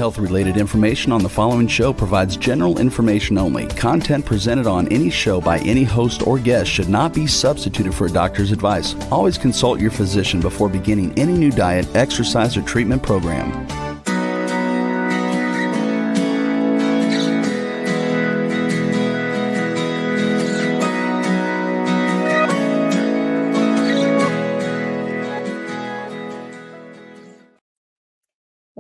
Health-related information on the following show provides general information only. Content presented on any show by any host or guest should not be substituted for a doctor's advice. Always consult your physician before beginning any new diet, exercise, or treatment program.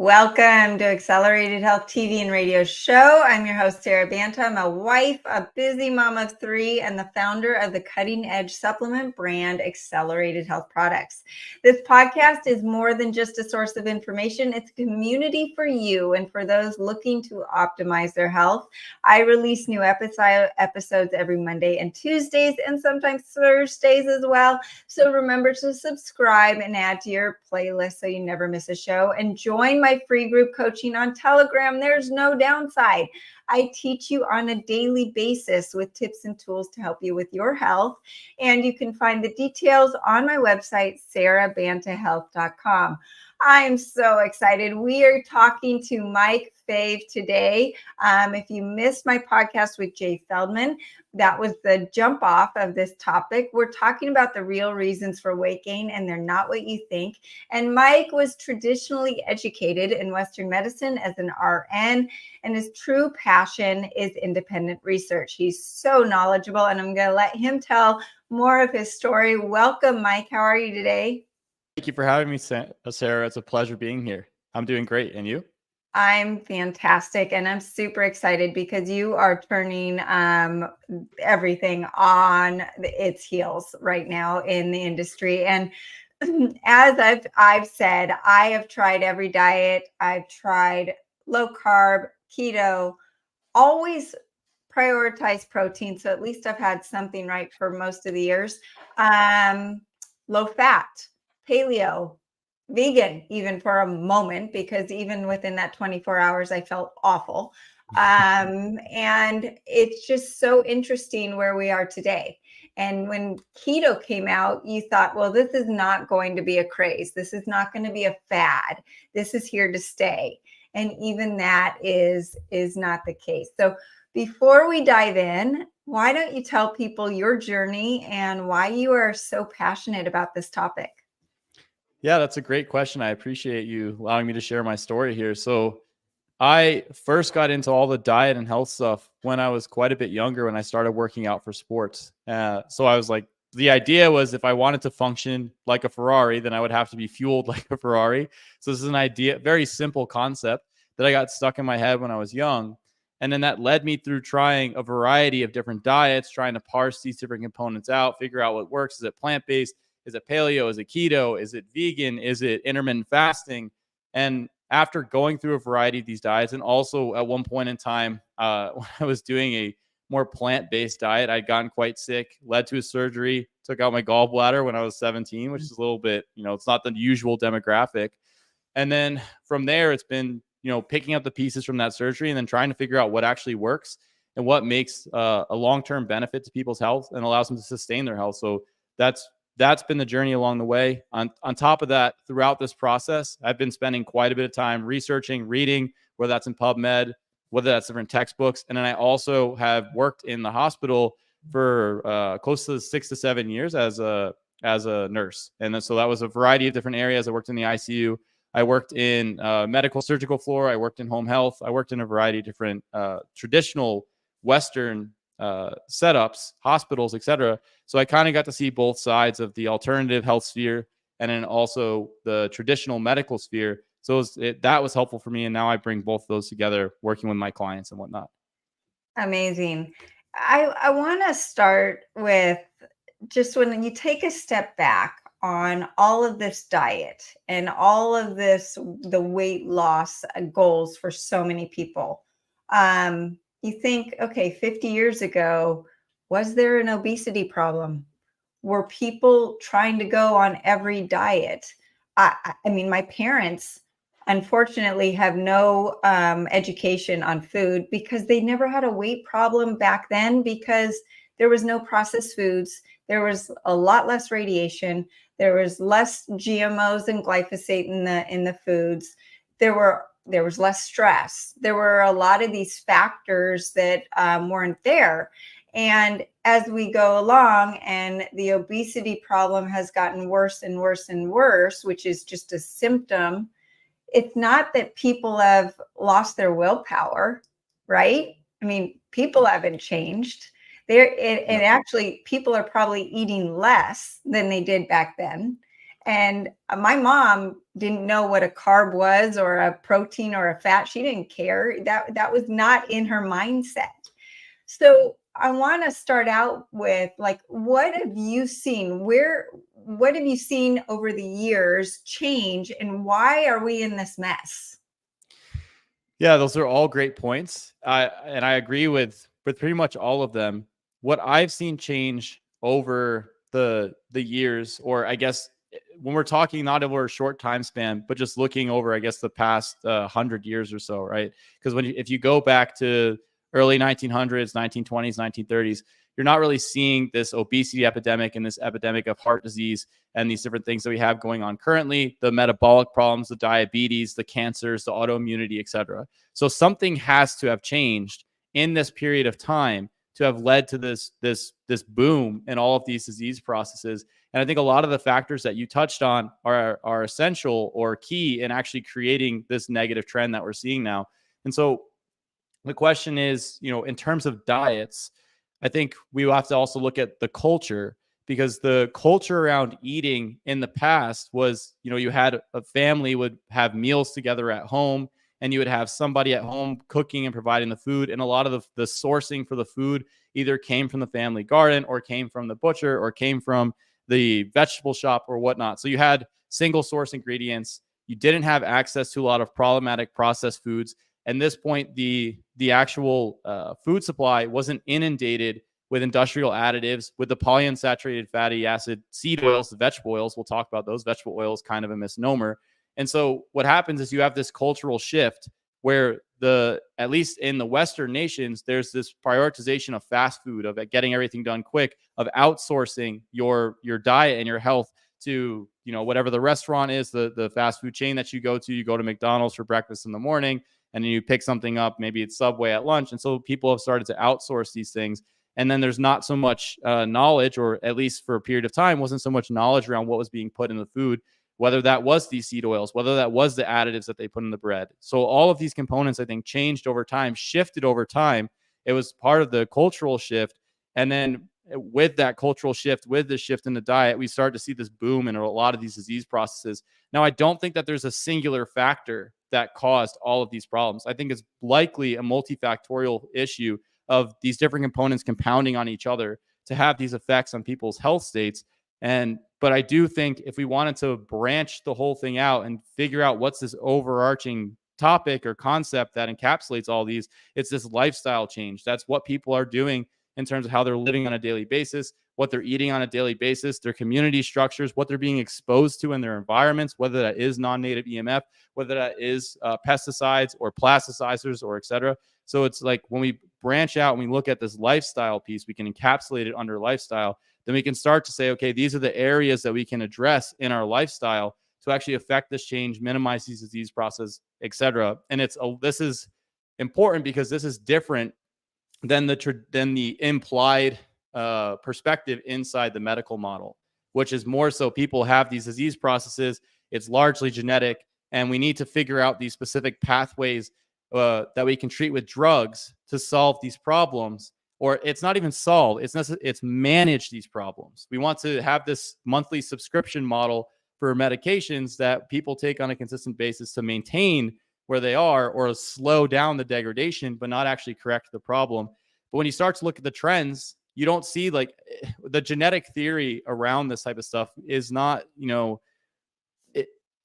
Welcome to Accelerated Health TV and Radio Show. I'm your host, Sara Banta. I'm a wife, a busy mom of three, and the founder of the cutting-edge supplement brand, Accelerated Health Products. This podcast is more than just a source of information. It's a community for you and for those looking to optimize their health. I release new episodes every Monday and Tuesdays, and sometimes Thursdays as well. So remember to subscribe and add to your playlist so you never miss a show. And join my free group coaching on Telegram. There's no downside. I teach you on a daily basis with tips and tools to help you with your health. And you can find the details on my website, sarabantahealth.com. I'm so excited. We are talking to Mike Fave today. If you missed my podcast with Jay Feldman, that was the jump off of this topic. We're talking about the real reasons for weight gain, and they're not what you think. And Mike was traditionally educated in Western medicine as an RN, and his true passion is independent research. He's so knowledgeable, and I'm going to let him tell more of his story. Welcome, Mike. How are you today? Thank you for having me, Sarah. It's a pleasure being here. I'm doing great. And you? I'm fantastic. And I'm super excited because you are turning everything on its heels right now in the industry. And as I've said, I have tried every diet. I've tried low carb, keto, always prioritize protein. So at least I've had something right for most of the years. Low fat, paleo, vegan, even for a moment, because even within that 24 hours, I felt awful. And it's just so interesting where we are today. And when keto came out, you thought, well, this is not going to be a craze. This is not going to be a fad. This is here to stay. And even that is not the case. So before we dive in, why don't you tell people your journey and why you are so passionate about this topic? Yeah, that's a great question. I appreciate you allowing me to share my story here. So I first got into all the diet and health stuff when I was quite a bit younger, when I started working out for sports. So I was like, the idea was if I wanted to function like a Ferrari, then I would have to be fueled like a Ferrari. So this is an idea, very simple concept that I got stuck in my head when I was young. And then that led me through trying a variety of different diets, trying to parse these different components out, figure out what works. Is it plant-based? Is it paleo? Is it keto? Is it vegan? Is it intermittent fasting? And after going through a variety of these diets, and also at one point in time, when I was doing a more plant-based diet, I'd gotten quite sick, led to a surgery, took out my gallbladder when I was 17, which is a little bit, it's not the usual demographic. And then from there, it's been, picking up the pieces from that surgery and then trying to figure out what actually works and what makes a long-term benefit to people's health and allows them to sustain their health. So that's been the journey along the way. On top of that, throughout this process, I've been spending quite a bit of time researching, reading, whether that's in PubMed, whether that's different textbooks. And then I also have worked in the hospital for close to 6 to 7 years as a nurse. And then, so that was a variety of different areas. I worked in the ICU. I worked in medical surgical floor. I worked in home health. I worked in a variety of different traditional Western setups, hospitals, etc. So I kind of got to see both sides of the alternative health sphere and then also the traditional medical sphere. So that was helpful for me. And now I bring both of those together, working with my clients and whatnot. Amazing. I want to start with just when you take a step back on all of this diet and all of this, the weight loss goals for so many people. You think, okay, 50 years ago, was there an obesity problem? Were people trying to go on every diet? I mean, my parents, unfortunately, have no education on food because they never had a weight problem back then because there was no processed foods. There was a lot less radiation. There was less GMOs and glyphosate in the foods. There were there was less stress. There were a lot of these factors that weren't there. And as we go along and the obesity problem has gotten worse and worse and worse, which is just a symptom, it's not that people have lost their willpower, right? I mean, people haven't changed. And actually, people are probably eating less than they did back then. And my mom didn't know what a carb was or a protein or a fat. She didn't care. That was not in her mindset. So I want to start out with, like, what have you seen? What have you seen over the years change, and why are we in this mess? Yeah, those are all great points. And I agree with pretty much all of them. What I've seen change over the years, or I guess when we're talking not over a short time span, but just looking over, I guess, the past 100 years or so, right? Because if you go back to early 1900s, 1920s, 1930s, you're not really seeing this obesity epidemic and this epidemic of heart disease and these different things that we have going on currently, the metabolic problems, the diabetes, the cancers, the autoimmunity, etc. So something has to have changed in this period of time to have led to this boom in all of these disease processes. And I think a lot of the factors that you touched on are essential or key in actually creating this negative trend that we're seeing now. And so the question is, in terms of diets, I think we will have to also look at the culture, because the culture around eating in the past was, you had a family would have meals together at home, and you would have somebody at home cooking and providing the food. And a lot of the sourcing for the food either came from the family garden or came from the butcher or came from the vegetable shop or whatnot. So you had single source ingredients. You didn't have access to a lot of problematic processed foods. At this point, the actual food supply wasn't inundated with industrial additives, with the polyunsaturated fatty acid seed oils, the vegetable oils. We'll talk about those. Vegetable oils, kind of a misnomer. And so what happens is you have this cultural shift where at least in the Western nations, there's this prioritization of fast food, of getting everything done quick, of outsourcing your diet and your health to, whatever the restaurant is, the fast food chain that you go to McDonald's for breakfast in the morning, and then you pick something up, maybe it's Subway at lunch. And so people have started to outsource these things. And then there's not so much knowledge, or at least for a period of time, wasn't so much knowledge around what was being put in the food, whether that was these seed oils, whether that was the additives that they put in the bread. So all of these components, I think, changed over time, shifted over time. It was part of the cultural shift. And then with that cultural shift, with the shift in the diet, we start to see this boom in a lot of these disease processes. Now, I don't think that there's a singular factor that caused all of these problems. I think it's likely a multifactorial issue of these different components compounding on each other to have these effects on people's health states. But I do think if we wanted to branch the whole thing out and figure out what's this overarching topic or concept that encapsulates all these, it's this lifestyle change. That's what people are doing in terms of how they're living on a daily basis, what they're eating on a daily basis, their community structures, what they're being exposed to in their environments, whether that is non-native EMF, whether that is pesticides or plasticizers or et cetera. So it's like when we branch out and we look at this lifestyle piece, we can encapsulate it under lifestyle. Then we can start to say, okay, these are the areas that we can address in our lifestyle to actually affect this change, minimize these disease process, et cetera. And this is important because this is different than the implied perspective inside the medical model, which is more so people have these disease processes. It's largely genetic, and we need to figure out these specific pathways that we can treat with drugs to solve these problems. Or it's not even solve, it's manage these problems. We want to have this monthly subscription model for medications that people take on a consistent basis to maintain where they are or slow down the degradation, but not actually correct the problem. But when you start to look at the trends, you don't see, like, the genetic theory around this type of stuff is not,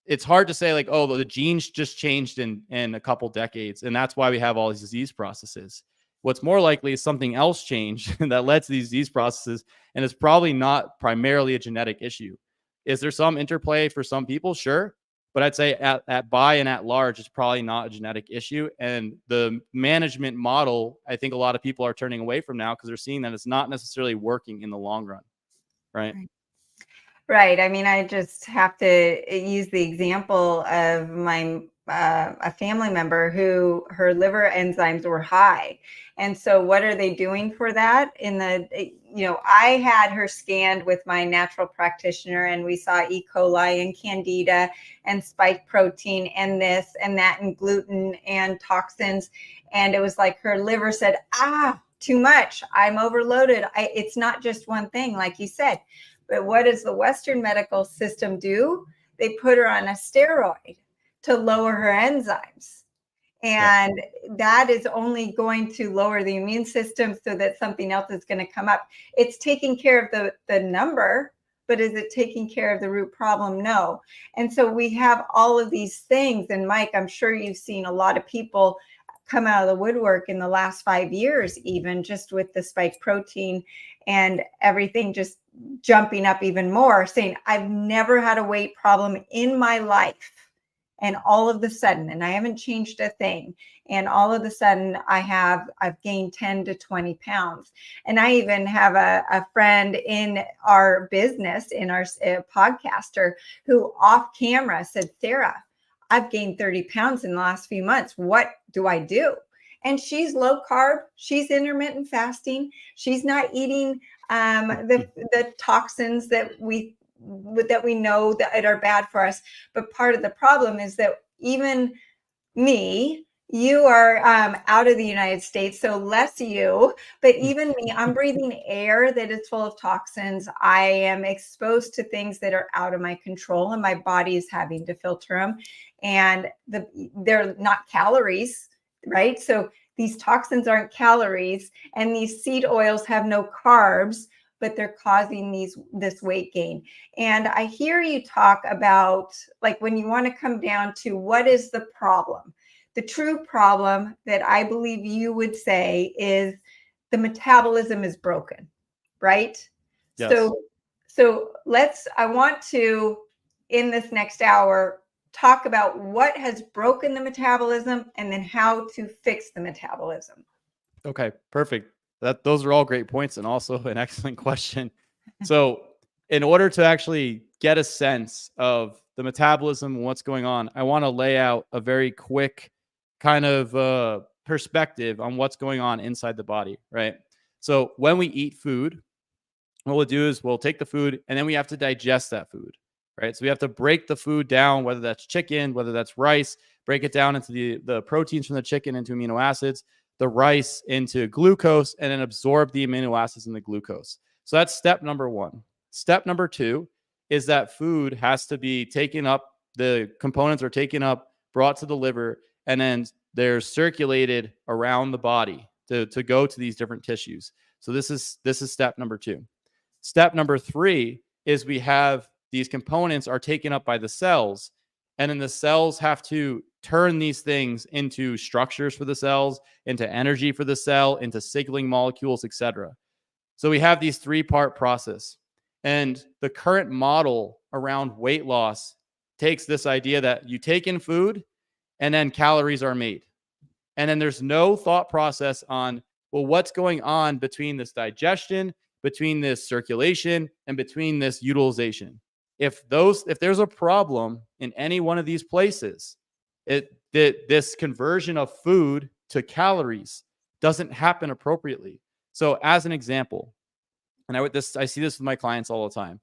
it's hard to say, like, oh, the genes just changed in a couple decades, and that's why we have all these disease processes. What's more likely is something else changed that led to these disease processes, and it's probably not primarily a genetic issue. Is there some interplay for some people? Sure. But I'd say at by and at large, it's probably not a genetic issue. And the management model, I think a lot of people are turning away from now because they're seeing that it's not necessarily working in the long run. Right. Right. I mean, I just have to use the example of my a family member who her liver enzymes were high. And so what are they doing for that? I had her scanned with my natural practitioner, and we saw E. coli and candida and spike protein and this and that and gluten and toxins. And it was like her liver said, too much. I'm overloaded. It's not just one thing, like you said. But what does the Western medical system do? They put her on a steroid to lower her enzymes. And that is only going to lower the immune system so that something else is going to come up. It's taking care of the number, but is it taking care of the root problem? No. And so we have all of these things. And Mike, I'm sure you've seen a lot of people come out of the woodwork in the last 5 years, even just with the spike protein and everything just jumping up even more, saying, I've never had a weight problem in my life. And all of a sudden, and I haven't changed a thing, and all of a sudden I've gained 10 to 20 pounds. And I even have a friend in our business, in our podcaster, who off camera said, Sara, I've gained 30 pounds in the last few months. What do I do? And she's low carb. She's intermittent fasting. She's not eating the toxins that we know that are bad for us. But part of the problem is that even me, you are out of the United States, so less you, but even me, I'm breathing air that is full of toxins. I am exposed to things that are out of my control, and my body is having to filter them. And they're not calories, right? So these toxins aren't calories, and these seed oils have no carbs, but they're causing this weight gain. And I hear you talk about, like, when you want to come down to what is the problem, the true problem that I believe you would say is the metabolism is broken, right? Yes. So I want to, in this next hour, talk about what has broken the metabolism and then how to fix the metabolism. Okay, perfect. Those are all great points and also an excellent question. So in order to actually get a sense of the metabolism and what's going on, I want to lay out a very quick kind of perspective on what's going on inside the body, right? So when we eat food, what we'll do is we'll take the food and then we have to digest that food, right? So we have to break the food down, whether that's chicken, whether that's rice, break it down into the proteins from the chicken into amino acids, the rice into glucose, and then absorb the amino acids in the glucose. So that's step number one. Step number two is that food has to be taken up, the components are taken up, brought to the liver, and then they're circulated around the body to go to these different tissues. So this is step number two. Step number three is we have these components are taken up by the cells, and then the cells have to turn these things into structures for the cells, into energy for the cell, into signaling molecules, etc. So we have these three-part process. And the current model around weight loss takes this idea that you take in food and then calories are made. And then there's no thought process on, well, what's going on between this digestion, between this circulation, and between this utilization. If there's a problem in any one of these places, this conversion of food to calories doesn't happen appropriately. So as an example, and I see this with my clients all the time.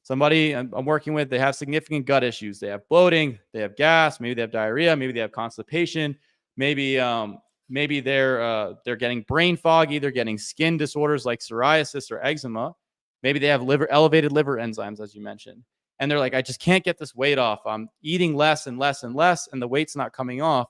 Somebody I'm working with, they have significant gut issues. They have bloating, they have gas, maybe they have diarrhea, maybe they have constipation, maybe they're getting brain foggy, they're getting skin disorders like psoriasis or eczema. Maybe they have elevated liver enzymes, as you mentioned. And they're like, I just can't get this weight off. I'm eating less and less and less, and the weight's not coming off.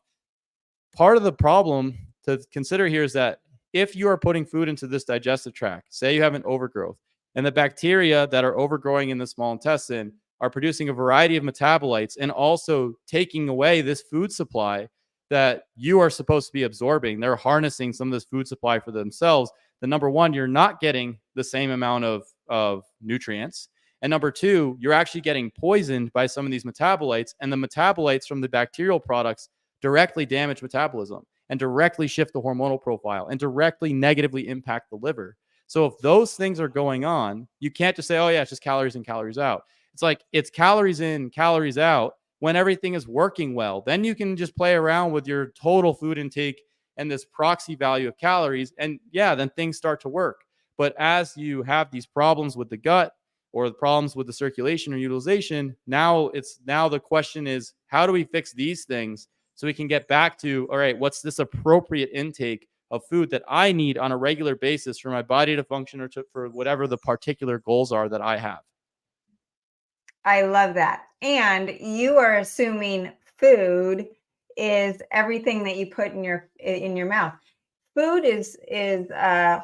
Part of the problem to consider here is that if you are putting food into this digestive tract, say you have an overgrowth, and the bacteria that are overgrowing in the small intestine are producing a variety of metabolites and also taking away this food supply that you are supposed to be absorbing. They're harnessing some of this food supply for themselves. Then number one, you're not getting the same amount of nutrients. And number two, you're actually getting poisoned by some of these metabolites, and the metabolites from the bacterial products directly damage metabolism and directly shift the hormonal profile and directly negatively impact the liver. So if those things are going on, you can't just say, oh yeah, it's just calories in, calories out. It's like it's calories in, calories out when everything is working well. Then you can just play around with your total food intake and this proxy value of calories. And yeah, then things start to work. But as you have these problems with the gut or the problems with the circulation or utilization, now the question is, how do we fix these things so we can get back to, all right, what's this appropriate intake of food that I need on a regular basis for my body to function or for whatever the particular goals are that I have. I love that. And you are assuming food is everything that you put in your mouth. Food is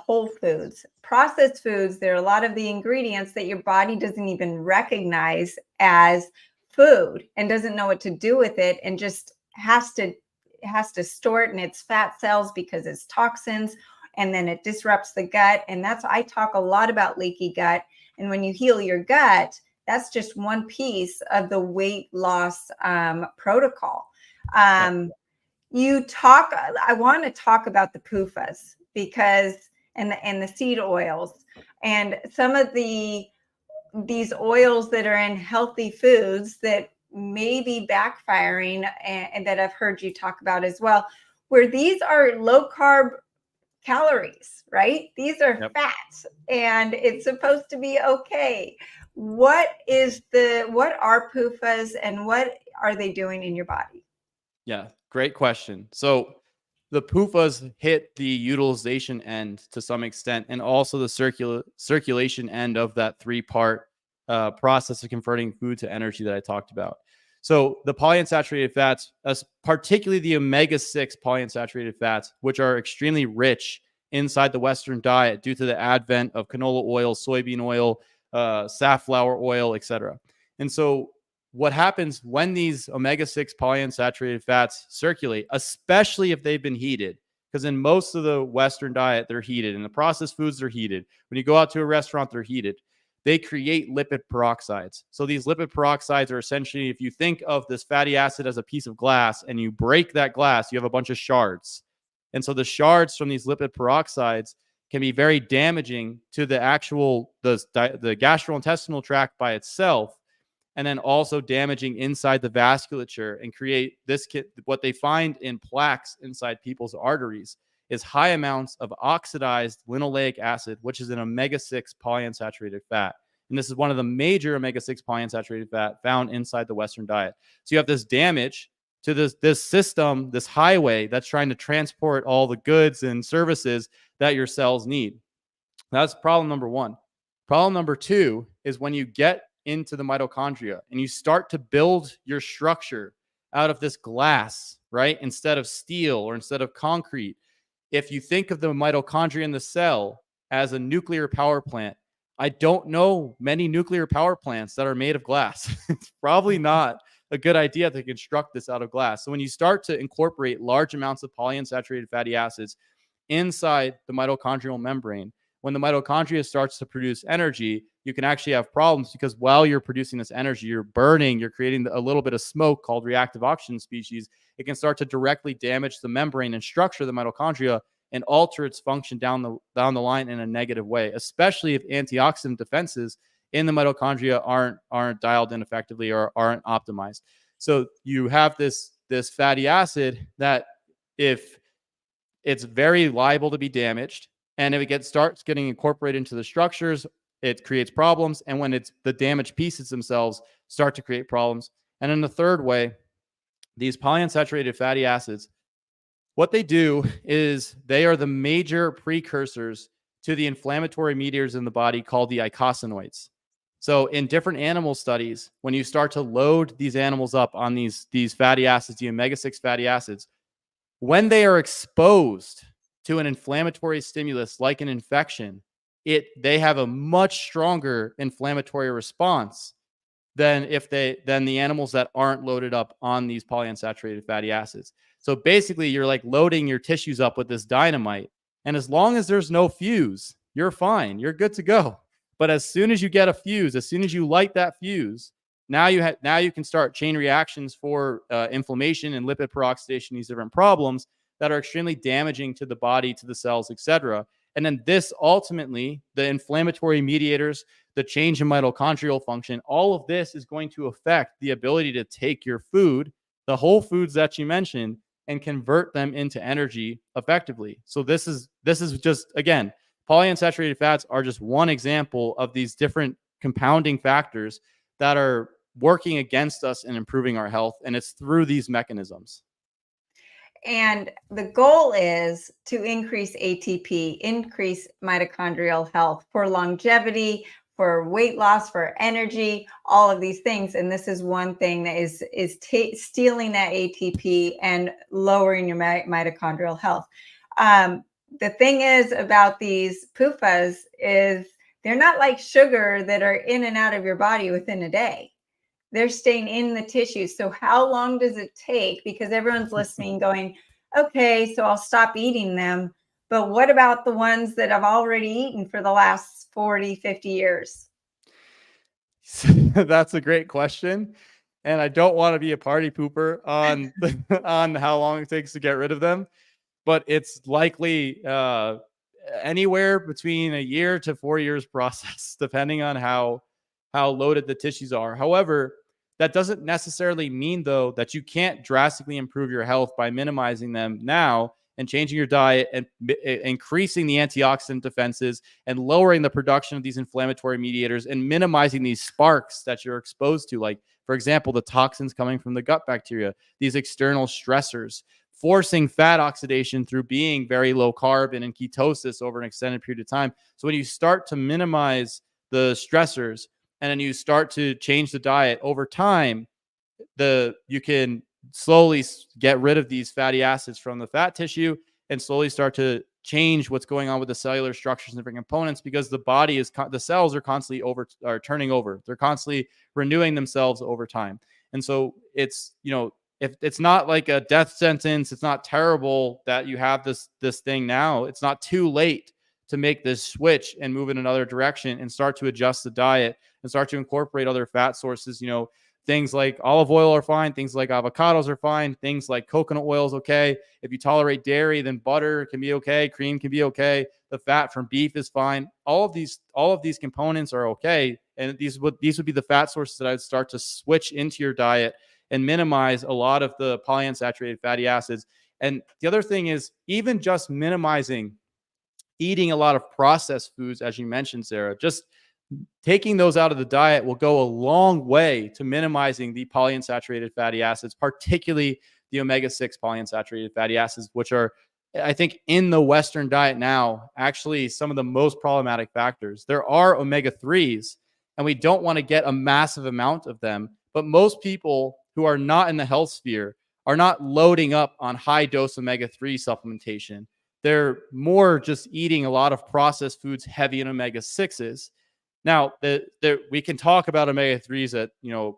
whole foods. Processed foods, there are a lot of the ingredients that your body doesn't even recognize as food and doesn't know what to do with it, and just has to store it in its fat cells because it's toxins, and then it disrupts the gut. And I talk a lot about leaky gut. And when you heal your gut, that's just one piece of the weight loss protocol. I want to talk about the PUFAs and the seed oils and some of these oils that are in healthy foods that may be backfiring, and that I've heard you talk about as well, where these are low carb calories, right? These are fats, and it's supposed to be okay. What are PUFAs, and what are they doing in your body? Yeah, great question. So the PUFAs hit the utilization end to some extent, and also the circulation end of that three-part process of converting food to energy that I talked about. So the polyunsaturated fats, particularly the omega-6 polyunsaturated fats, which are extremely rich inside the Western diet due to the advent of canola oil, soybean oil, safflower oil, etc. And so what happens when these omega-6 polyunsaturated fats circulate, especially if they've been heated, because in most of the Western diet, they're heated, and the processed foods, they're heated. When you go out to a restaurant, they're heated. They create lipid peroxides. So these lipid peroxides are essentially, if you think of this fatty acid as a piece of glass and you break that glass, you have a bunch of shards. And so the shards from these lipid peroxides can be very damaging to the gastrointestinal tract by itself, and then also damaging inside the vasculature and create what they find in plaques inside people's arteries is high amounts of oxidized linoleic acid, which is an omega-6 polyunsaturated fat. And this is one of the major omega-6 polyunsaturated fat found inside the Western diet. So you have this damage to this system, this highway that's trying to transport all the goods and services that your cells need. That's problem number one. Problem number two is when you get into the mitochondria and you start to build your structure out of this glass, right? Instead of steel or instead of concrete. If you think of the mitochondria in the cell as a nuclear power plant, I don't know many nuclear power plants that are made of glass. It's probably not a good idea to construct this out of glass. So when you start to incorporate large amounts of polyunsaturated fatty acids inside the mitochondrial membrane, when the mitochondria starts to produce energy, you can actually have problems, because while you're producing this energy, you're creating a little bit of smoke called reactive oxygen species. It can start to directly damage the membrane and structure of the mitochondria and alter its function down the line in a negative way, especially if antioxidant defenses in the mitochondria aren't dialed in effectively or aren't optimized. So you have this fatty acid that, if it's very liable to be damaged, and if it starts getting incorporated into the structures, it creates problems. And when the damaged pieces themselves start to create problems. And in the third way, these polyunsaturated fatty acids, what they do is they are the major precursors to the inflammatory mediators in the body called the eicosanoids. So in different animal studies, when you start to load these animals up on these fatty acids, the omega-6 fatty acids, when they are exposed to an inflammatory stimulus like an infection, they have a much stronger inflammatory response than the animals that aren't loaded up on these polyunsaturated fatty acids. So basically, you're like loading your tissues up with this dynamite, and as long as there's no fuse, you're fine. You're good to go. But as soon as you get a fuse, as soon as you light that fuse, now you can start chain reactions for inflammation and lipid peroxidation, these different problems that are extremely damaging to the body, to the cells, etc. And then this ultimately, the inflammatory mediators, the change in mitochondrial function, all of this is going to affect the ability to take your food, the whole foods that you mentioned, and convert them into energy effectively. So this is just, again, polyunsaturated fats are just one example of these different compounding factors that are working against us and improving our health. And it's through these mechanisms. And the goal is to increase ATP, increase mitochondrial health for longevity, for weight loss, for energy, all of these things. And this is one thing that is stealing that ATP and lowering your mitochondrial health. The thing is about these PUFAs is they're not like sugar that are in and out of your body within a day. They're staying in the tissue. So how long does it take? Because everyone's listening going, okay, so I'll stop eating them. But what about the ones that I've already eaten for the last 40, 50 years? That's a great question. And I don't want to be a party pooper on on how long it takes to get rid of them, but it's likely anywhere between a year to 4 years process, depending on how loaded the tissues are. However, that doesn't necessarily mean, though, that you can't drastically improve your health by minimizing them now and changing your diet and increasing the antioxidant defenses and lowering the production of these inflammatory mediators and minimizing these sparks that you're exposed to. Like, for example, the toxins coming from the gut bacteria, these external stressors, forcing fat oxidation through being very low carb and in ketosis over an extended period of time. So when you start to minimize the stressors and then you start to change the diet over time, you can slowly get rid of these fatty acids from the fat tissue and slowly start to change what's going on with the cellular structures and different components, because the body is the cells are constantly turning over. They're constantly renewing themselves over time. And so it's, if it's not like a death sentence, it's not terrible that you have this thing now. It's not too late to make this switch and move in another direction and start to adjust the diet and start to incorporate other fat sources. Things like olive oil are fine. Things like avocados are fine. Things like coconut oil is okay. If you tolerate dairy, then butter can be okay. Cream can be okay. The fat from beef is fine. All of these components are okay. And these would be the fat sources that I'd start to switch into your diet and minimize a lot of the polyunsaturated fatty acids. And the other thing is, even just minimizing eating a lot of processed foods, as you mentioned, Sarah, just taking those out of the diet will go a long way to minimizing the polyunsaturated fatty acids, particularly the omega-6 polyunsaturated fatty acids, which are, I think, in the Western diet now, actually some of the most problematic factors. There are omega-3s, and we don't want to get a massive amount of them, but most people who are not in the health sphere are not loading up on high dose omega-3 supplementation. They're more just eating a lot of processed foods heavy in omega-6s. Now, we can talk about omega-3s at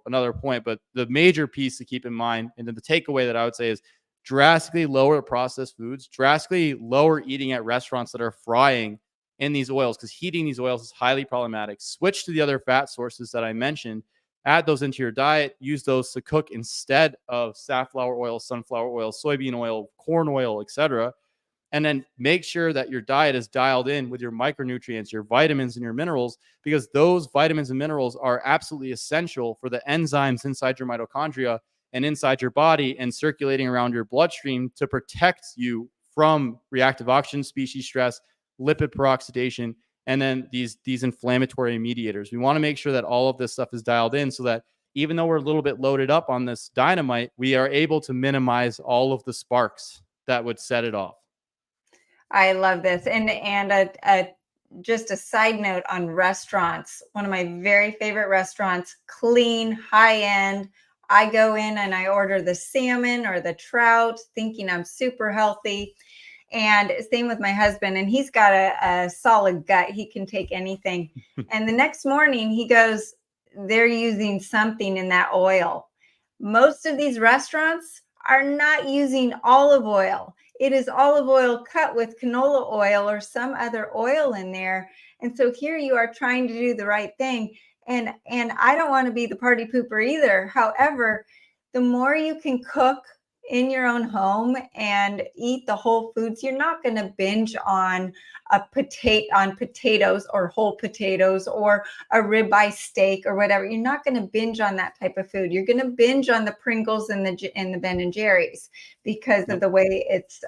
another point, but the major piece to keep in mind, and then the takeaway that I would say, is drastically lower processed foods, drastically lower eating at restaurants that are frying in these oils, because heating these oils is highly problematic. Switch to the other fat sources that I mentioned, add those into your diet, use those to cook instead of safflower oil, sunflower oil, soybean oil, corn oil, etc. And then make sure that your diet is dialed in with your micronutrients, your vitamins, and your minerals, because those vitamins and minerals are absolutely essential for the enzymes inside your mitochondria and inside your body and circulating around your bloodstream to protect you from reactive oxygen species stress, lipid peroxidation, and then these inflammatory mediators. We want to make sure that all of this stuff is dialed in so that even though we're a little bit loaded up on this dynamite, we are able to minimize all of the sparks that would set it off. I love this. And just a side note on restaurants, one of my very favorite restaurants, clean, high end. I go in and I order the salmon or the trout thinking I'm super healthy. And same with my husband, and he's got a solid gut. He can take anything. And the next morning he goes, they're using something in that oil. Most of these restaurants are not using olive oil. It is olive oil cut with canola oil or some other oil in there. And so here you are trying to do the right thing. And I don't want to be the party pooper either. However, the more you can cook in your own home and eat the whole foods. You're not going to binge on potatoes or whole potatoes or a ribeye steak or whatever. You're not going to binge on that type of food. You're going to binge on the Pringles and the Ben and Jerry's because of the way it's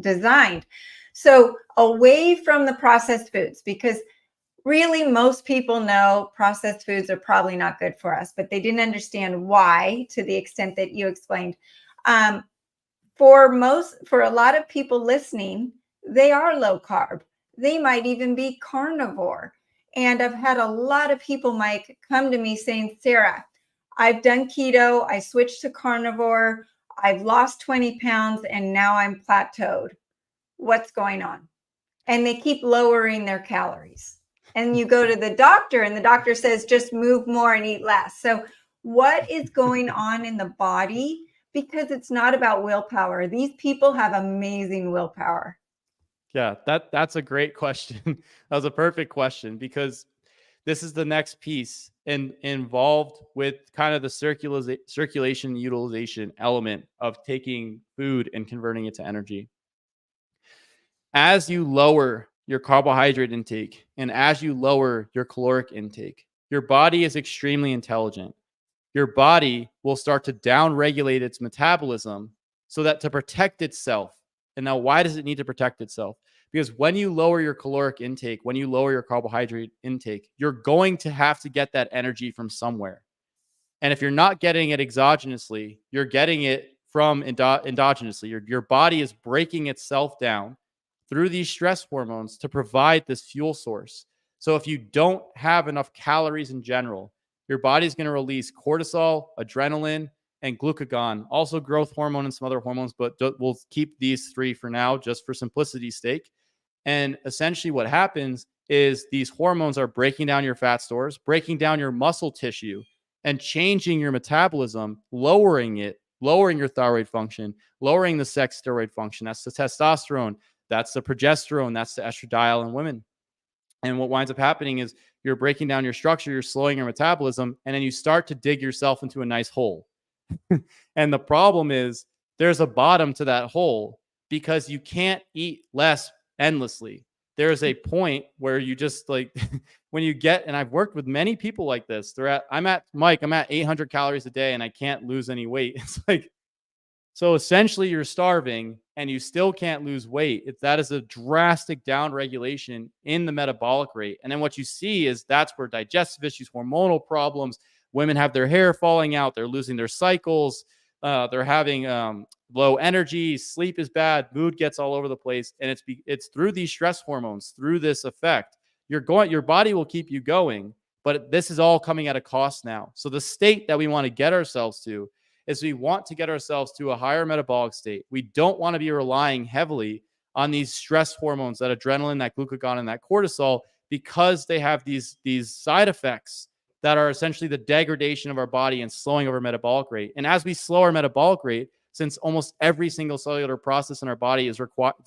designed. So away from the processed foods, because really most people know processed foods are probably not good for us, but they didn't understand why to the extent that you explained. For a lot of people listening, they are low carb. They might even be carnivore. And I've had a lot of people, Mike, come to me saying, Sara, I've done keto. I switched to carnivore. I've lost 20 pounds and now I'm plateaued. What's going on? And they keep lowering their calories. And you go to the doctor and the doctor says, just move more and eat less. So what is going on in the body? Because it's not about willpower. These people have amazing willpower. Yeah, that's a great question. That was a perfect question, because this is the next piece involved with kind of the circulation utilization element of taking food and converting it to energy. As you lower your carbohydrate intake and as you lower your caloric intake, your body is extremely intelligent. Your body will start to downregulate its metabolism so that to protect itself. And now, why does it need to protect itself? Because when you lower your caloric intake, when you lower your carbohydrate intake, you're going to have to get that energy from somewhere. And if you're not getting it exogenously, you're getting it from endogenously. Your body is breaking itself down through these stress hormones to provide this fuel source. So if you don't have enough calories in general, your body's going to release cortisol, adrenaline, and glucagon, also growth hormone and some other hormones, but we'll keep these three for now, just for simplicity's sake. And essentially what happens is these hormones are breaking down your fat stores, breaking down your muscle tissue, and changing your metabolism, lowering your thyroid function, lowering the sex steroid function. That's the testosterone. That's the progesterone. That's the estradiol in women. And what winds up happening is you're breaking down your structure, you're slowing your metabolism, and then you start to dig yourself into a nice hole. And the problem is there's a bottom to that hole because you can't eat less endlessly. There's a point where you just like, when you get, and I've worked with many people like this, I'm at 800 calories a day and I can't lose any weight. It's like, so essentially you're starving and you still can't lose weight. That is a drastic downregulation in the metabolic rate. And then what you see is that's where digestive issues, hormonal problems, women have their hair falling out, they're losing their cycles, they're having low energy, sleep is bad, mood gets all over the place. And it's through these stress hormones, through this effect, your body will keep you going, but this is all coming at a cost now. So the state that we want to get ourselves to is we want to get ourselves to a higher metabolic state. We don't want to be relying heavily on these stress hormones, that adrenaline, that glucagon, and that cortisol, because they have these side effects that are essentially the degradation of our body and slowing of our metabolic rate. And as we slow our metabolic rate, since almost every single cellular process in our body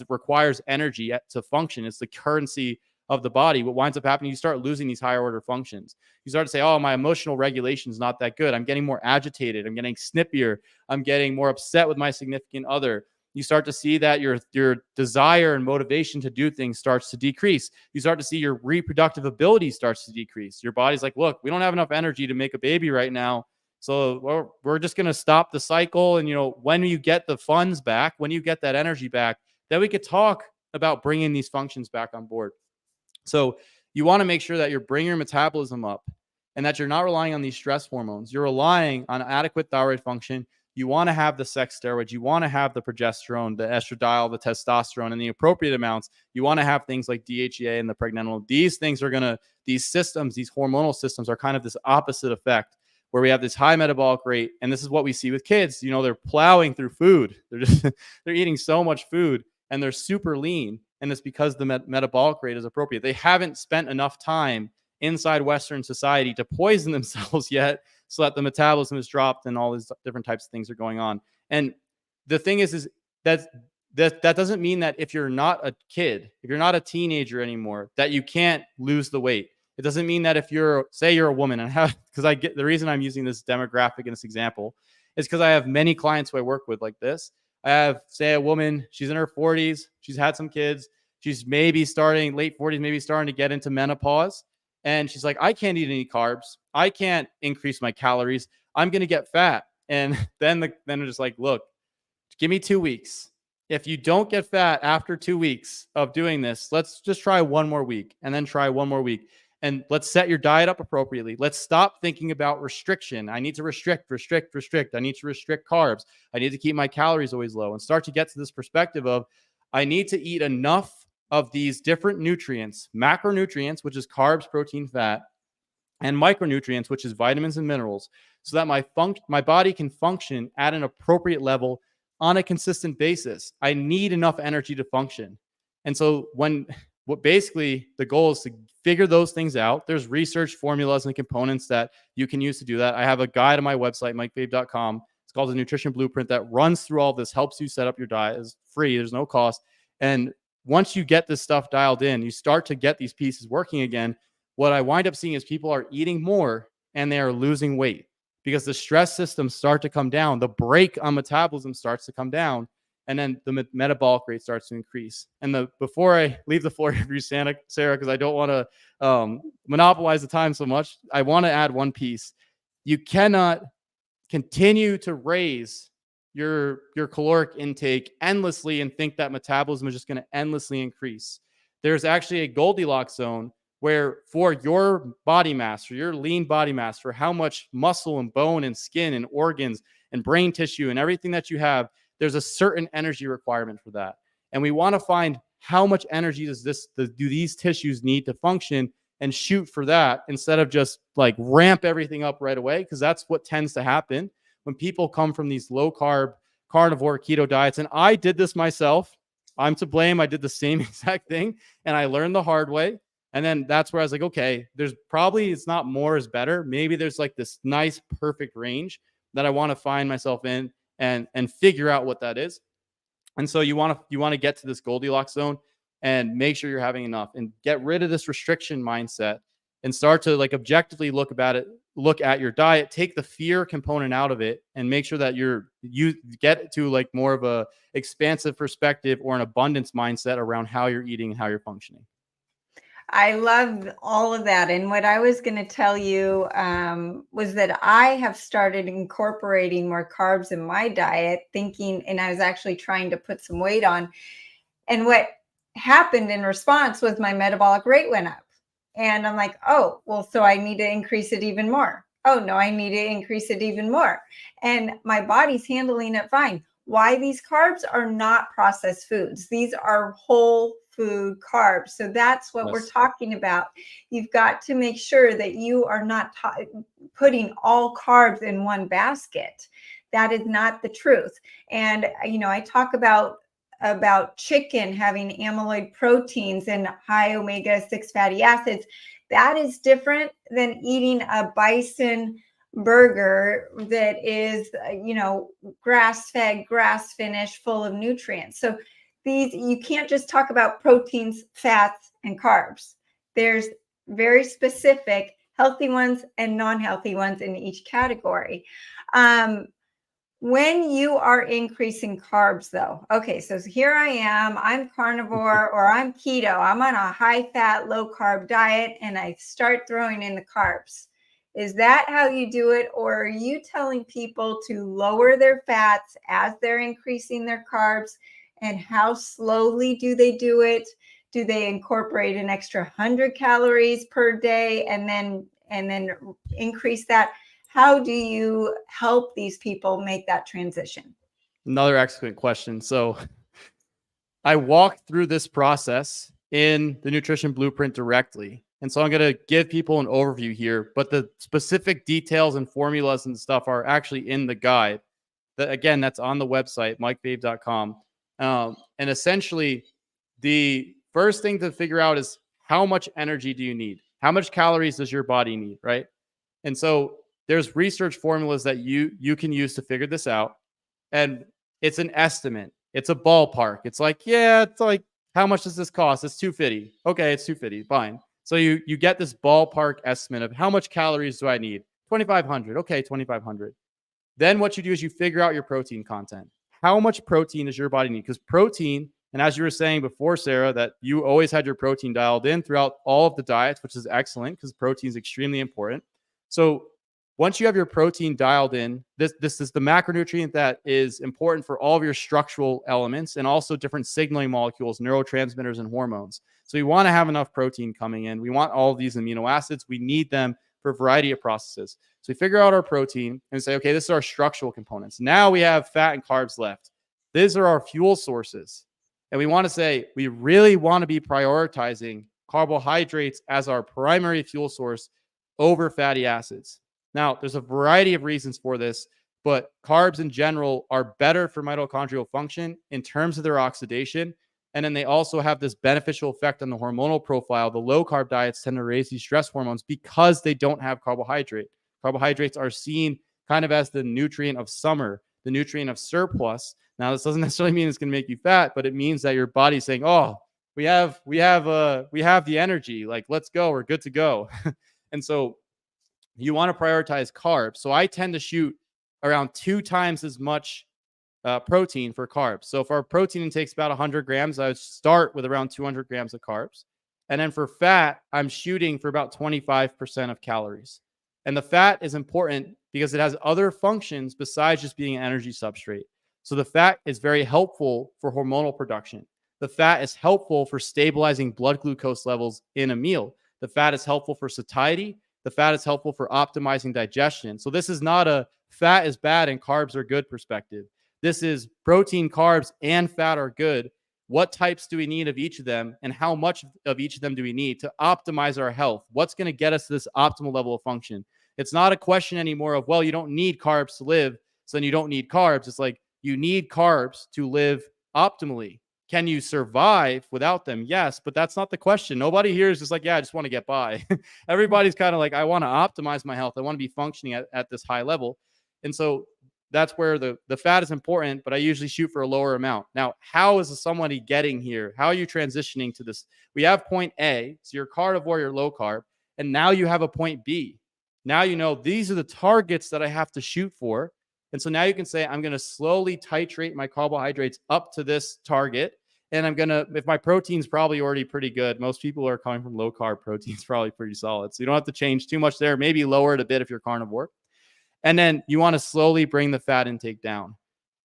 requires energy to function, it's the currency of the body, what winds up happening, you start losing these higher order functions. You start to say, oh, my emotional regulation is not that good. I'm getting more agitated. I'm getting snippier. I'm getting more upset with my significant other. You start to see that your desire and motivation to do things starts to decrease. You start to see your reproductive ability starts to decrease. Your body's like, look, we don't have enough energy to make a baby right now. So we're just going to stop the cycle. And, when you get the funds back, when you get that energy back, then we could talk about bringing these functions back on board. So you want to make sure that you're bringing your metabolism up and that you're not relying on these stress hormones. You're relying on adequate thyroid function. You want to have the sex steroids. You want to have the progesterone, the estradiol, the testosterone, and the appropriate amounts. You want to have things like DHEA and the pregnenolone. These things these systems, these hormonal systems are kind of this opposite effect where we have this high metabolic rate. And this is what we see with kids. They're plowing through food. They're eating so much food and they're super lean. And it's because the metabolic rate is appropriate. They haven't spent enough time inside Western society to poison themselves yet, so that the metabolism is dropped and all these different types of things are going on. And the thing is that doesn't mean that if you're not a kid, if you're not a teenager anymore, that you can't lose the weight. It doesn't mean that if you're a woman, and because I get the reason I'm using this demographic in this example is because I have many clients who I work with like this. I have, say, a woman, she's in her 40s, she's had some kids, she's maybe starting late 40s, maybe starting to get into menopause. And she's like, I can't eat any carbs. I can't increase my calories. I'm going to get fat. And then I'm just like, look, give me 2 weeks. If you don't get fat after 2 weeks of doing this, let's just try one more week and then try one more week. And let's set your diet up appropriately. Let's stop thinking about restriction. I need to restrict. I need to restrict carbs. I need to keep my calories always low, and start to get to this perspective of I need to eat enough of these different nutrients, macronutrients, which is carbs, protein, fat, and micronutrients, which is vitamins and minerals, so that my body can function at an appropriate level on a consistent basis. I need enough energy to function. And so what basically the goal is to figure those things out. There's research formulas and components that you can use to do that. I have a guide on my website, mikefave.com. It's called the Nutrition Blueprint that runs through all this, helps you set up your diet. It's free. There's no cost. And once you get this stuff dialed in, you start to get these pieces working again. What I wind up seeing is people are eating more and they are losing weight because the stress systems start to come down. The brake on metabolism starts to come down, and then the metabolic rate starts to increase. And before I leave the floor for you, Sarah, because I don't want to monopolize the time so much, I want to add one piece. You cannot continue to raise your caloric intake endlessly and think that metabolism is just going to endlessly increase. There's actually a Goldilocks zone where for your body mass, for your lean body mass, for how much muscle and bone and skin and organs and brain tissue and everything that you have, there's a certain energy requirement for that. And we want to find how much energy do these tissues need to function and shoot for that instead of just like ramp everything up right away, because that's what tends to happen when people come from these low carb, carnivore, keto diets. And I did this myself. I'm to blame. I did the same exact thing and I learned the hard way. And then that's where I was like, okay, it's not more is better. Maybe there's like this nice, perfect range that I want to find myself in and figure out what that is. And so you want to get to this Goldilocks zone and make sure you're having enough and get rid of this restriction mindset and start to like objectively look at your diet, take the fear component out of it and make sure that you get to like more of a expansive perspective or an abundance mindset around how you're eating and how you're functioning. I love all of that. And what I was going to tell you was that I have started incorporating more carbs in my diet, and I was actually trying to put some weight on. And what happened in response was my metabolic rate went up. And I'm like, oh, well, so I need to increase it even more. Oh, no, I need to increase it even more. And my body's handling it fine. Why? These carbs are not processed foods. These are whole food carbs. So that's what we're talking about. You've got to make sure that you are not putting all carbs in one basket. That is not the truth. And, I talk about chicken having amyloid proteins and high omega-6 fatty acids. That is different than eating a bison burger that is, grass-fed, grass-finished, full of nutrients. So you can't just talk about proteins, fats, and carbs. There's very specific healthy ones and non-healthy ones in each category. When you are increasing carbs, though, okay, so here I am, I'm carnivore or I'm keto, I'm on a high-fat, low-carb diet, and I start throwing in the carbs. Is that how you do it? Or are you telling people to lower their fats as they're increasing their carbs? And how slowly do they do it? Do they incorporate an extra 100 calories per day and then increase that? How do you help these people make that transition? Another excellent question. So I walked through this process in the Nutrition Blueprint directly. And so I'm going to give people an overview here, but the specific details and formulas and stuff are actually in the guide. That's on the website, mikefave.com. And essentially, the first thing to figure out is how much energy do you need? How much calories does your body need, right? And so there's research formulas that you can use to figure this out. And it's an estimate. It's a ballpark. It's like, how much does this cost? It's $250. Okay, it's $250. Fine. So you get this ballpark estimate of how much calories do I need? 2,500. Okay, 2,500. Then what you do is you figure out your protein content. How much protein does your body need? Because protein, and as you were saying before, Sarah, that you always had your protein dialed in throughout all of the diets, which is excellent because protein is extremely important. So once you have your protein dialed in, this is the macronutrient that is important for all of your structural elements and also different signaling molecules, neurotransmitters, and hormones. So we want to have enough protein coming in. We want all of these amino acids. We need them for a variety of processes. So we figure out our protein and say, okay, this is our structural components. Now we have fat and carbs left. These are our fuel sources. And we want to say, we really want to be prioritizing carbohydrates as our primary fuel source over fatty acids. Now, there's a variety of reasons for this, but carbs in general are better for mitochondrial function in terms of their oxidation. And then they also have this beneficial effect on the hormonal profile. The low carb diets tend to raise these stress hormones because they don't have carbohydrate. Carbohydrates are seen kind of as the nutrient of summer, the nutrient of surplus. Now, this doesn't necessarily mean it's going to make you fat, but it means that your body's saying, oh, we have the energy. Like, let's go. We're good to go. And so you want to prioritize carbs. So I tend to shoot around 2 times as much protein for carbs. So if our protein intake's about 100 grams, I would start with around 200 grams of carbs. And then for fat, I'm shooting for about 25% of calories. And the fat is important because it has other functions besides just being an energy substrate. So the fat is very helpful for hormonal production. The fat is helpful for stabilizing blood glucose levels in a meal. The fat is helpful for satiety. The fat is helpful for optimizing digestion. So this is not a fat is bad and carbs are good perspective. This is protein, carbs, and fat are good. What types do we need of each of them, and how much of each of them do we need to optimize our health? What's going to get us to this optimal level of function? It's not a question anymore of, well, you don't need carbs to live, so then you don't need carbs. It's like, you need carbs to live optimally. Can you survive without them? Yes, but that's not the question. Nobody here is just like, yeah, I just want to get by. Everybody's kind of like, I want to optimize my health. I want to be functioning at this high level. And so that's where the fat is important, but I usually shoot for a lower amount. Now, how is somebody getting here? How are you transitioning to this? We have point A, so you're carnivore, you're low carb, and now you have a point B. Now you know these are the targets that I have to shoot for. And so now you can say, I'm going to slowly titrate my carbohydrates up to this target. And I'm going to, if my protein's probably already pretty good, most people are coming from low carb proteins, probably pretty solid. So you don't have to change too much there, maybe lower it a bit if you're carnivore. And then you want to slowly bring the fat intake down.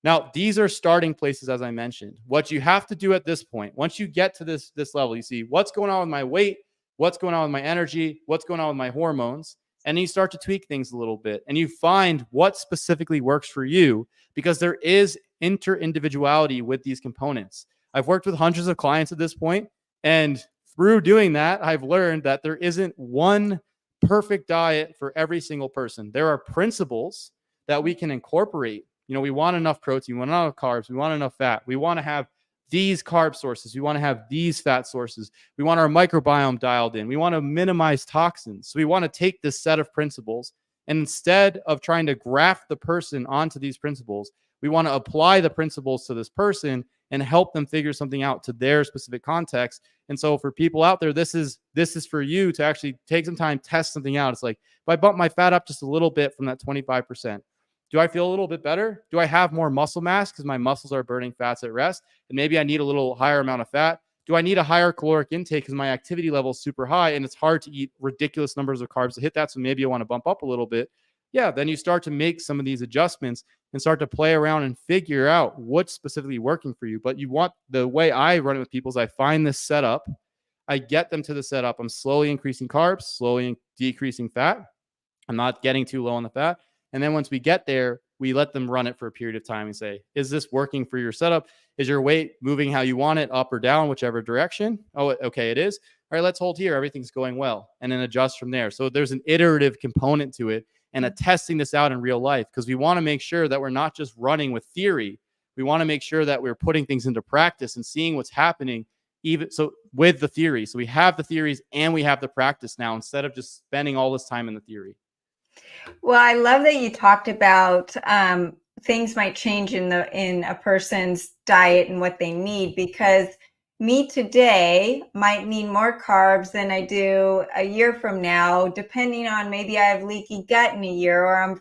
Now, these are starting places, as I mentioned. What you have to do at this point, once you get to this level, you see what's going on with my weight, what's going on with my energy, what's going on with my hormones. And then you start to tweak things a little bit and you find what specifically works for you, because there is inter-individuality with these components. I've worked with hundreds of clients at this point, and through doing that, I've learned that there isn't one perfect diet for every single person. There are principles that we can incorporate. You know, we want enough protein, we want enough carbs, we want enough fat. We want to have these carb sources. We want to have these fat sources. We want our microbiome dialed in. We want to minimize toxins. So we want to take this set of principles, and instead of trying to graft the person onto these principles, we want to apply the principles to this person and help them figure something out to their specific context. And so for people out there, this is for you to actually take some time, test something out. It's like, if I bump my fat up just a little bit from that 25%, do I feel a little bit better? Do I have more muscle mass because my muscles are burning fats at rest? And maybe I need a little higher amount of fat. Do I need a higher caloric intake because my activity level is super high and it's hard to eat ridiculous numbers of carbs to hit that? So maybe I want to bump up a little bit. Yeah, then you start to make some of these adjustments and start to play around and figure out what's specifically working for you. But you want, the way I run it with people is I find this setup, I get them to the setup. I'm slowly increasing carbs, slowly decreasing fat. I'm not getting too low on the fat. And then once we get there, we let them run it for a period of time and say, is this working for your setup? Is your weight moving how you want it, up or down, whichever direction? Oh, okay, it is. All right, let's hold here. Everything's going well. And then adjust from there. So there's an iterative component to it and a testing this out in real life, because we want to make sure that we're not just running with theory. We want to make sure that we're putting things into practice and seeing what's happening even so with the theory. So we have the theories and we have the practice now, instead of just spending all this time in the theory. Well, I love that you talked about things might change in a person's diet and what they need, because me today might need more carbs than I do a year from now, depending on maybe I have leaky gut in a year, or I'm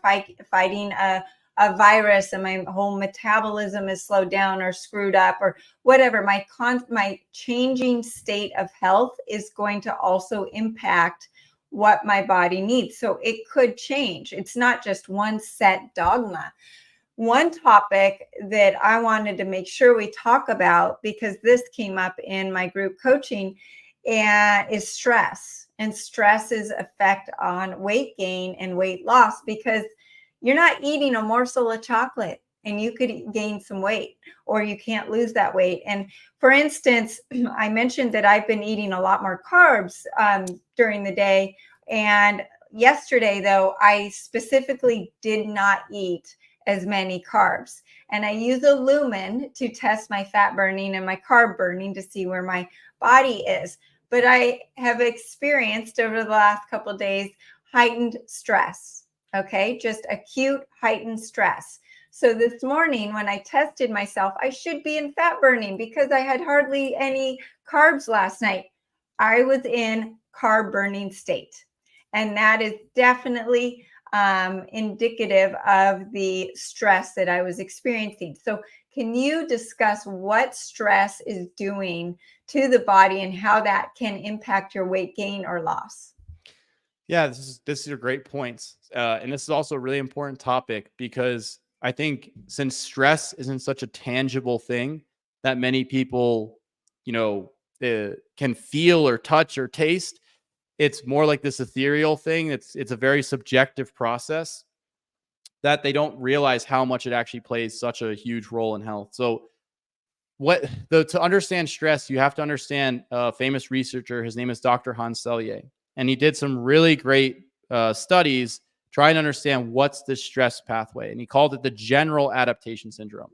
fighting a a virus and my whole metabolism is slowed down or screwed up or whatever, my changing state of health is going to also impact what my body needs. So it could change. It's not just one set dogma. One topic that I wanted to make sure we talk about, because this came up in my group coaching, is stress and stress's effect on weight gain and weight loss, because you're not eating a morsel of chocolate and you could gain some weight, or you can't lose that weight. And for instance, I mentioned that I've been eating a lot more carbs during the day. And yesterday, though, I specifically did not eat as many carbs. And I use a lumen to test my fat burning and my carb burning to see where my body is. But I have experienced over the last couple of days heightened stress. Okay, just acute heightened stress. So this morning when I tested myself, I should be in fat burning because I had hardly any carbs last night. I was in carb burning state. And that is definitely indicative of the stress that I was experiencing. So can you discuss what stress is doing to the body and how that can impact your weight gain or loss? Yeah, this is a great points. And this is also a really important topic, because I think since stress isn't such a tangible thing that many people, can feel or touch or taste, it's more like this ethereal thing. It's a very subjective process that they don't realize how much it actually plays such a huge role in health. So to understand stress, you have to understand a famous researcher. His name is Dr. Hans Selye. And he did some really great studies trying to understand what's the stress pathway. And he called it the general adaptation syndrome.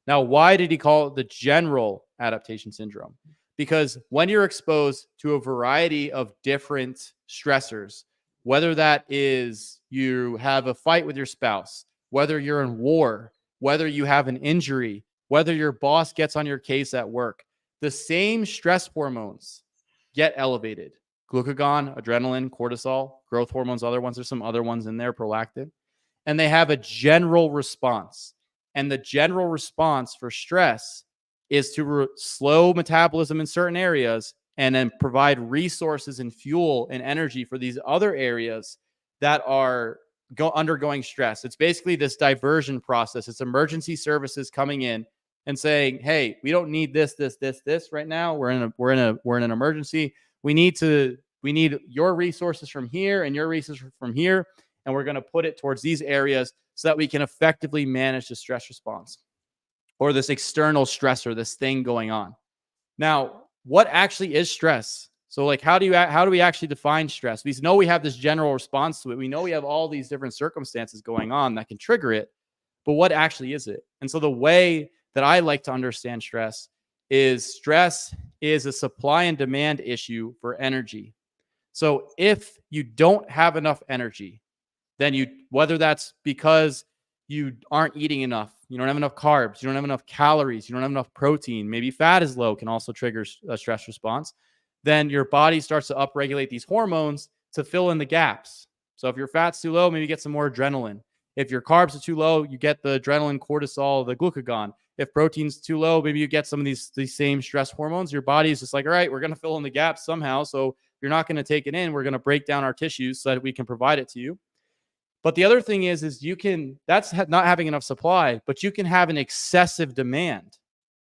Now, why did he call it the general adaptation syndrome? Because when you're exposed to a variety of different stressors, whether that is you have a fight with your spouse, whether you're in war, whether you have an injury, whether your boss gets on your case at work, the same stress hormones get elevated. Glucagon, adrenaline, cortisol, growth hormones, other ones. There's some other ones in there, prolactin. And they have a general response. And the general response for stress is to slow metabolism in certain areas and then provide resources and fuel and energy for these other areas that are undergoing stress. It's basically this diversion process. It's emergency services coming in and saying, "Hey, we don't need this right now. We're in an emergency. We need your resources from here and your resources from here, and we're going to put it towards these areas so that we can effectively manage the stress response or this external stressor, this thing going on." Now, what actually is stress? So like, how do we actually define stress? We know we have this general response to it. We know we have all these different circumstances going on that can trigger it, but what actually is it? And so the way that I like to understand stress is a supply and demand issue for energy. So if you don't have enough energy, then whether that's because you aren't eating enough, you don't have enough carbs, you don't have enough calories, you don't have enough protein, maybe fat is low, can also trigger a stress response, then your body starts to upregulate these hormones to fill in the gaps. So if your fat's too low, maybe get some more adrenaline. If your carbs are too low, you get the adrenaline, cortisol, the glucagon. If protein's too low, maybe you get some of these same stress hormones. Your body is just like, all right, we're going to fill in the gaps somehow. So you're not going to take it in. We're going to break down our tissues so that we can provide it to you. But the other thing is that's not having enough supply, but you can have an excessive demand.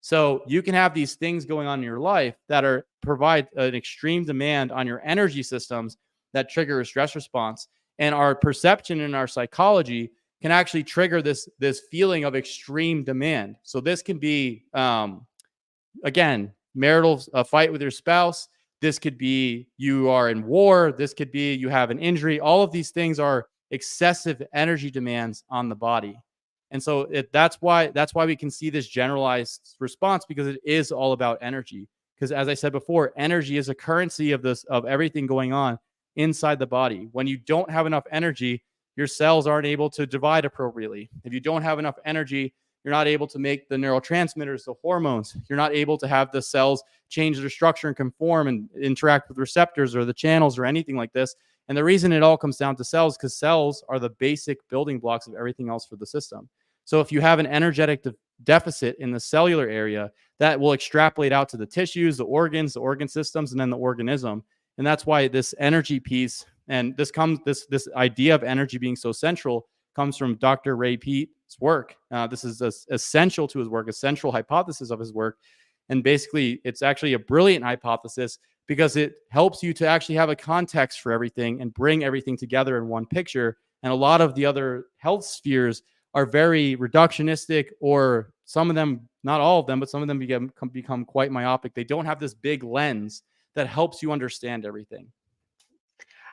So you can have these things going on in your life that provide an extreme demand on your energy systems that trigger a stress response. And our perception and our psychology can actually trigger this feeling of extreme demand. So this can be, again, a fight with your spouse. This could be you are in war. This could be you have an injury. All of these things are excessive energy demands on the body. And so that's why we can see this generalized response, because it is all about energy. Because as I said before, energy is a currency of everything going on inside the body. When you don't have enough energy, your cells aren't able to divide appropriately. If you don't have enough energy, you're not able to make the neurotransmitters, the hormones. You're not able to have the cells change their structure and conform and interact with receptors or the channels or anything like this. And the reason it all comes down to cells, because cells are the basic building blocks of everything else for the system. So if you have an energetic deficit in the cellular area, that will extrapolate out to the tissues, the organs, the organ systems, and then the organism. And that's why this energy piece and this idea of energy being so central comes from Dr. Ray Peat's work. This is essential to his work, a central hypothesis of his work. And basically, it's actually a brilliant hypothesis because it helps you to actually have a context for everything and bring everything together in one picture. And a lot of the other health spheres are very reductionistic, or some of them, not all of them, but some of them become quite myopic. They don't have this big lens that helps you understand everything.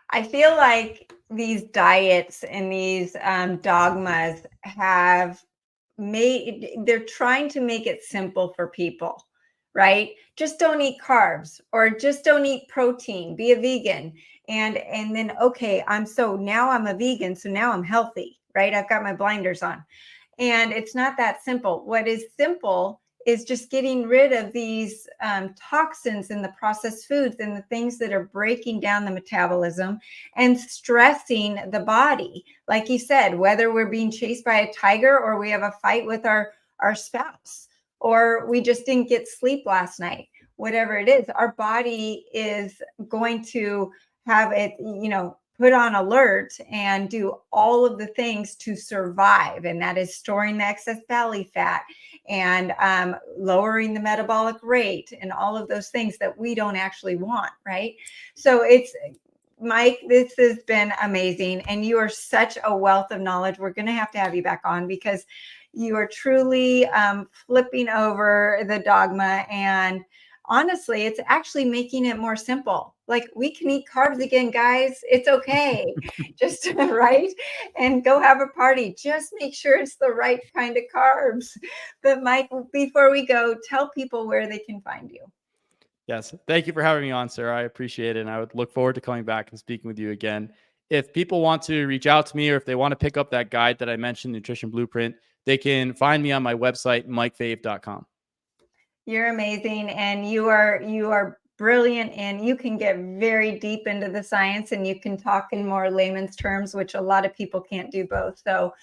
I feel like these diets and these dogmas they're trying to make it simple for people, right? Just don't eat carbs, or just don't eat protein, be a vegan. And then, okay, now I'm a vegan, so now I'm healthy, right? I've got my blinders on. And it's not that simple. What is simple is just getting rid of these toxins in the processed foods and the things that are breaking down the metabolism and stressing the body. Like you said, whether we're being chased by a tiger, or we have a fight with our spouse, or we just didn't get sleep last night, whatever it is, our body is going to have it, put on alert and do all of the things to survive. And that is storing the excess belly fat and lowering the metabolic rate and all of those things that we don't actually want, right? So Mike, this has been amazing. And you are such a wealth of knowledge. We're going to have you back on, because you are truly flipping over the dogma. And honestly, it's actually making it more simple. Like, we can eat carbs again, guys. It's okay. Just right. And go have a party. Just make sure it's the right kind of carbs. But Mike, before we go, tell people where they can find you. Yes. Thank you for having me on, Sarah. I appreciate it. And I would look forward to coming back and speaking with you again. If people want to reach out to me, or if they want to pick up that guide that I mentioned, Nutrition Blueprint, they can find me on my website, mikefave.com. You're amazing. And you are brilliant, and you can get very deep into the science, and you can talk in more layman's terms, which a lot of people can't do both. So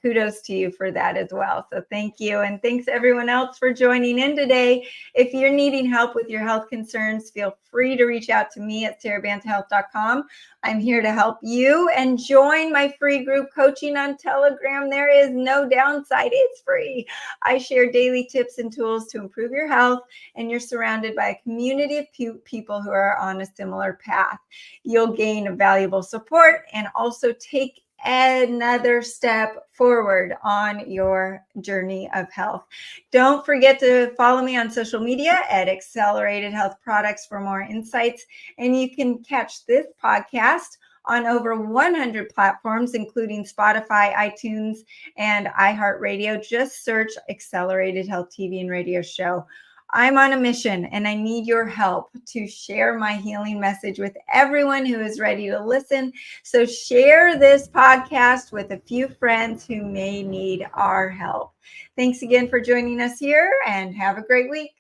kudos to you for that as well. So thank you. And thanks everyone else for joining in today. If you're needing help with your health concerns, feel free to reach out to me at sarabantahealth.com. I'm here to help you, and join my free group coaching on Telegram. There is no downside. It's free. I share daily tips and tools to improve your health, and you're surrounded by a community of people who are on a similar path. You'll gain valuable support and also take another step forward on your journey of health. Don't forget to follow me on social media at Accelerated Health Products for more insights. And you can catch this podcast on over 100 platforms, including Spotify, iTunes, and iHeartRadio. Just search Accelerated Health TV and Radio Show. I'm on a mission, and I need your help to share my healing message with everyone who is ready to listen. So share this podcast with a few friends who may need our help. Thanks again for joining us here, and have a great week.